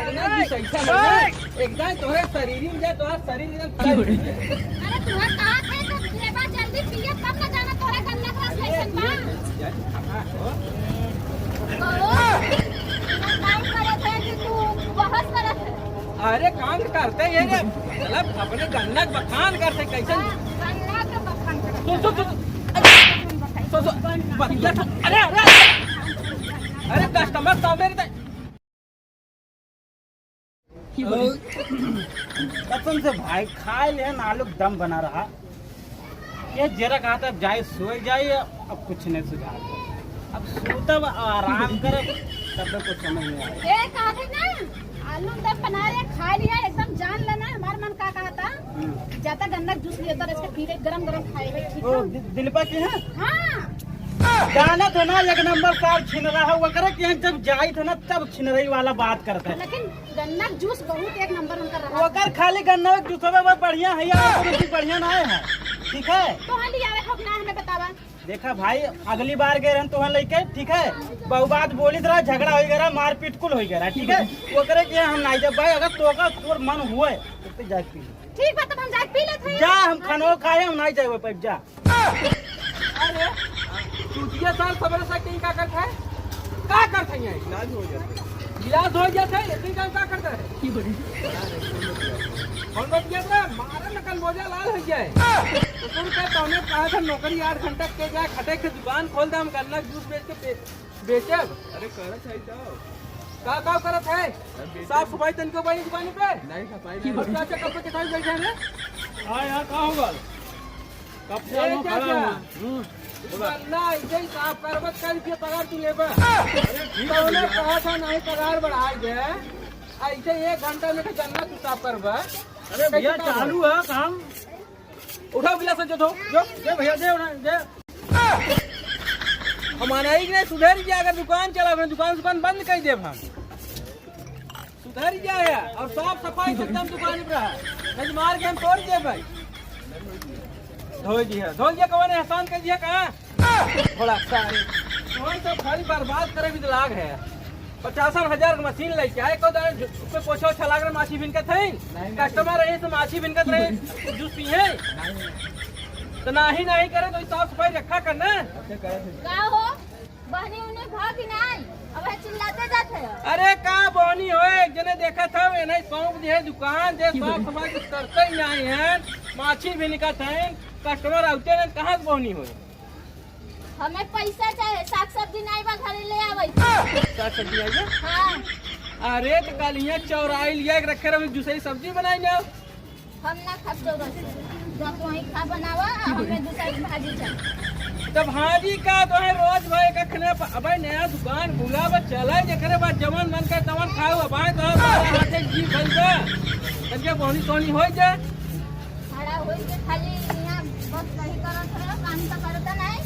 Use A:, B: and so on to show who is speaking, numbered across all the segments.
A: गन्ना की सैसा नहीं एकदम तोरे शरीर में जाए तो शरीर एकदम
B: अरे तुम्हारा कहाँ थे तो लेबा जल्दी पिए तब न जाना तोरा गन्ना का रस कैसन बा काम करे थे कि तू बहस करत है
A: अरे काम करते ये रे मतलब अपने गन्ना के बखान करते कैसे
B: गन्ना के बखान करत
A: अरे अरे अरे कस्टमर सामने
C: कसम से भाई खाए ले आलू दम बना रहा ये जरा कहा था जाए सोए जाए अब कुछ नहीं सुझा अब तब आराम करे तब तक कुछ समझ नहीं आया
B: ए कहा थे ना आलू दम बना रहे खा लिया एकदम जान लेना हमारा मन का कहा था ज्यादा गन्ना जूस लिया था इसके पीले गरम गरम खाएगा ठीक
C: ओ
B: है
C: दिलपा की है
B: हाँ
C: जाना तो ना एक नंबर कार छिन रहा वो करे कि जब जाई तो ना तब छिनरई वाला बात करता है
B: लेकिन गन्ना जूस बहुत एक नंबर उनका रहा
C: वो कर खाली गन्ना जूस में बढ़िया है या कुछ बढ़िया ना है ठीक है
B: तो हाँ लिया हो ना हमें बतावा
C: देखा भाई अगली बार गए रहन तो वहाँ लेके ठीक है बहु बात बोली तरह झगड़ा हो गया मारपीट कुल हो गया ठीक है वो करे कि हम नहीं जब भाई अगर तो तोर मन हुए तो जा पी
B: ठीक बात हम जाके पी लेते हैं
C: जा हम खानो खाए हम नहीं जाए पैप जा
A: अरे चूतिया साल खबर सकते का करता है का करते हैं गिलास हो जाता है इतनी काम का करता है कौन बात किया था मारा न कल मोजा लाल हो जाए तो तुम कहता हमने कहा था नौकरी 8 घंटा के जाए खटे के दुकान खोल दे हम गन्ना जूस बेच के बेचब अरे करत है तो का करत है साफ सफाई तनको भाई दुकान पे नहीं सफाई अच्छा अच्छा कब के साथ बैठे हैं
C: हां यार का होगा कब से आलू खड़ा हुआ
A: गन्ना ऐसे ही साफ करबत कर के पगार तू लेबा तौने कहा था नहीं पगार बढ़ाई दे ऐसे 1 घंटा में गन्ना तू साफ करबा
C: अरे भैया चालू है काम
A: उठाओ गिलास जो दो
C: दे भैया दे
A: हमारा ही नहीं सुधर गया अगर दुकान चला दुकान बंद कर दे हम सुधर गया और साफ सफाई एकदम दुकान पर नहीं मार के हम तोड़ दे भाई धो दिया कौन एहसान कर दिया कहाँ थोड़ा सारी तो खाली बर्बाद करे भी तो लाग है 50,000 का मशीन लेके आए को पोछो छला कर माछी बिनकत है कस्टमर रहे तो माछी बिनकत रहे जूस पिए तो नहीं करे तो साफ सफाई रखा करना
B: का हो बहनी उन्हें भाग नहीं अब चिल्लाते जाते हैं
A: अरे का बहनी हो एक जने देखा था वे नहीं सौंप दिए दुकान दे साफ सफाई कुछ करते ही नहीं है माछी भी निकत है कस्टमर आते हैं कहाँ बहनी हो
B: हमें पैसा चाहिए साग सब्जी नहीं बा घरे ले आवे
A: साग सब्जी आइए
B: हाँ
A: अरे तो कल यहाँ चौराई लिया के रखे रहो दूसरी सब्जी बनाई ना
B: हम ना खा तो बस जब वही खा बनावा हमें दूसरी भाजी चाहिए
A: तो भाजी का तो है रोज भाई कखने अब नया दुकान बुला बा चला जखरे बाद जवन मन का तवन खाओ अब आए तो हाथे जी भइल बा तब बहनी सोनी हो जाए
B: खड़ा होई के खाली यहाँ बस नहीं करत है काम तो करता नहीं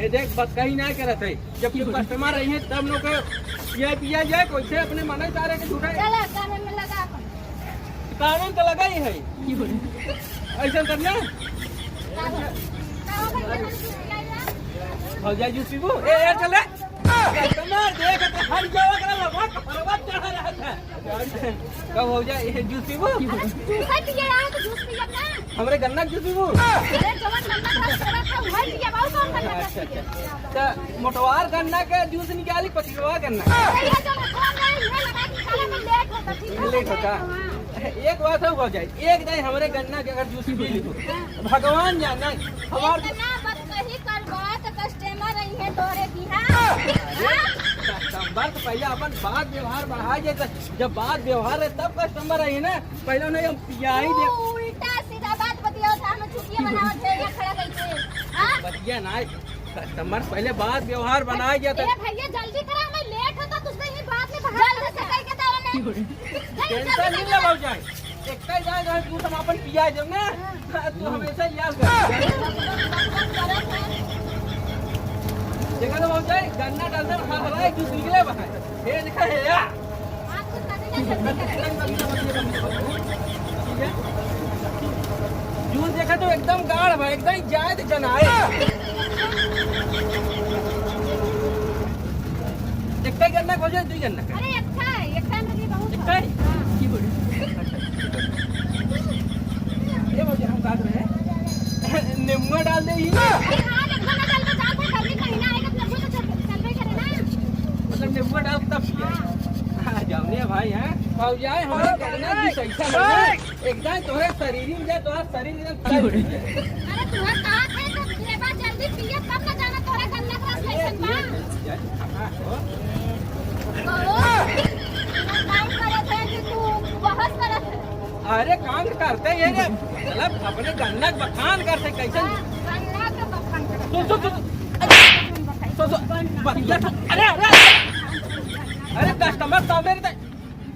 A: ए देख बस कहीं ना करत है जब कस्टमर रही है तब लोग पिया जाए कैसे अपने मन सारे के झूठा
B: चला काम में लगा अपन
A: कानून तो लगा ही है ऐसा करना हो जाए जूस पीबू ए चले कस्टमर देख तो हर जगह कर लगा पर्वत चढ़ा रहा था कब हो जाए ये जूस पीबू
B: जूस पिए रहा तो जूस पिए ना
A: हमरे गन्ना जूस पीबू
B: अरे जवन गन्ना का रस था वही पिए बहुत कम गन्ना का
A: तो मोटवार गन्ना के जूस निकाली पतलवा गन्ना
B: ये जो कौन नहीं ये लगा के खाने में लेट होता ठीक है
A: लेट होता एक बात हो जाए एक दिन हमारे गन्ना के अगर जूस पी ली भगवान जाना हमार
B: इतना मत कही करवा तो कस्टमर रही है तोरे की हां
A: कस्टमर तो पहले अपन बात व्यवहार बढ़ा जाए जब बात व्यवहार है तब कस्टमर आई ना पहले नहीं हम पियाई दे
B: उल्टा सीधा बात बतिया था हम छुट्टी बनावत है या खड़ा कैसे हां
A: बतिया ना कस्टमर पहले बात व्यवहार बनाया गया था
B: ए भैया जल्दी करा मैं लेट होता तुझसे ही बात में बाहर जल्दी से कह के दाओ ने
A: टेंशन नहीं लगाओ जाए एक जाए जहाँ तू हम अपन पिया जब ना तू हमेशा याद कर देखा तो हो जाए गन्ना डालते खा रहा जूस निकले बाहर ये देखा है यार जूस देखा तो एकदम गाढ़ भाई एकदम जाए तो जनाए एक गन्ना खोजे 2 गन्ना
B: अरे अच्छा है एक टाइम में बहुत
A: एक भाई हैं फौजाए हमारे गन्ना जूस ऐसा लगे एकदम तोरे शरीर में जाए तोरा शरीर एकदम तैर जाए।
B: अरे तू कहा थे तो लेबा जल्दी पिए तब न जाना तोरा गन्ना का रस कैसन बा। काम करे थे कि तू बहस करे थे।
A: अरे काम करते ये रे मतलब अपने गन्ना के बखान करते कैसे
B: गन्ना के बखान करे।
A: सो बतिया अरे अरे अरे कस्टमर सामने रहते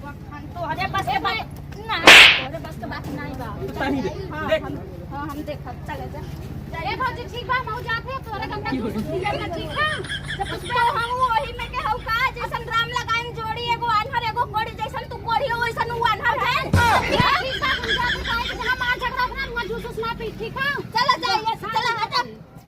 B: बखान तो अरे बस के बात ना तोरे बस के बात नहीं बा।
A: सही दे देख
B: हां हम देखब चले जा। अरे भौजी ठीक बा मऊ जाते तोरा गन्ना जूस पिए ना ठीक है तो पुष्पा हम वही में के हौ का जैसन राम लगाइन जोड़ी एगो अनहर एगो कोड़ी जैसन तू कोड़ी वैसन उ अनहर है। ठीक बा हम जाते काहे के जहां मार झगड़ा अपना जूस ना पी ठीक है।